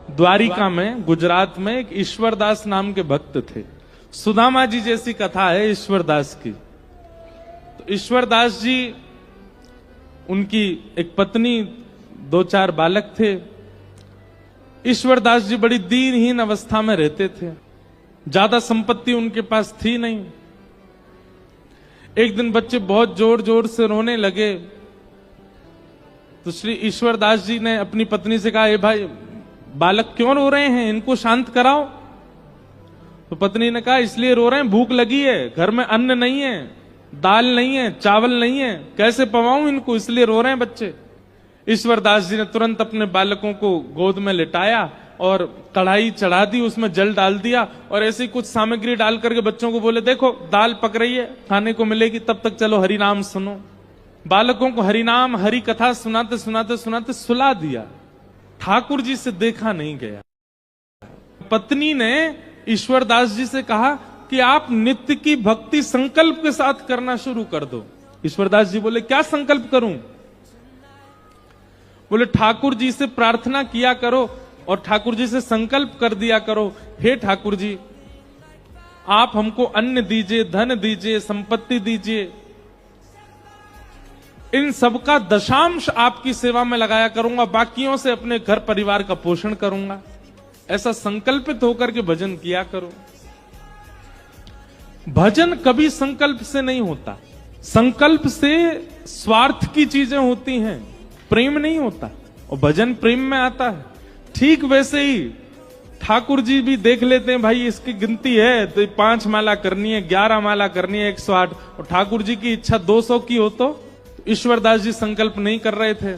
द्वारिका में, गुजरात में एक ईश्वरदास नाम के भक्त थे। सुदामा जी जैसी कथा है ईश्वरदास की। तो ईश्वरदास जी, उनकी एक पत्नी, 2-4 बालक थे। ईश्वरदास जी बड़ी दीनहीन अवस्था में रहते थे, ज्यादा संपत्ति उनके पास थी नहीं। एक दिन बच्चे बहुत जोर जोर से रोने लगे, तो श्री ईश्वरदास जी ने अपनी पत्नी से कहा, ए भाई, बालक क्यों रो रहे हैं, इनको शांत कराओ। तो पत्नी ने कहा, इसलिए रो रहे हैं, भूख लगी है, घर में अन्न नहीं है, दाल नहीं है, चावल नहीं है, कैसे पवाऊं इनको, इसलिए रो रहे हैं बच्चे। ईश्वरदास जी ने तुरंत अपने बालकों को गोद में लिटाया और कढ़ाई चढ़ा दी, उसमें जल डाल दिया और ऐसी कुछ सामग्री डाल करके बच्चों को बोले, देखो दाल पक रही है, खाने को मिलेगी, तब तक चलो हरि नाम सुनो। बालकों को हरि नाम, हरि कथा सुनाते सुनाते सुनाते सुला दिया। ठाकुर जी से देखा नहीं गया। पत्नी ने ईश्वरदास जी से कहा कि आप नित्य की भक्ति संकल्प के साथ करना शुरू कर दो। ईश्वरदास जी बोले, क्या संकल्प करूं? बोले, ठाकुर जी से प्रार्थना किया करो और ठाकुर जी से संकल्प कर दिया करो, हे ठाकुर जी, आप हमको अन्न दीजिए, धन दीजिए, संपत्ति दीजिए, इन सबका दशांश आपकी सेवा में लगाया करूंगा, बाकियों से अपने घर परिवार का पोषण करूंगा। ऐसा संकल्पित होकर के भजन किया करो। भजन कभी संकल्प से नहीं होता। संकल्प से स्वार्थ की चीजें होती हैं, प्रेम नहीं होता, और भजन प्रेम में आता है। ठीक वैसे ही ठाकुर जी भी देख लेते हैं, भाई इसकी गिनती है तो 5 माला करनी है, 11 माला करनी है, 108, और ठाकुर जी की इच्छा 200 की हो तो ईश्वरदास जी संकल्प नहीं कर रहे थे।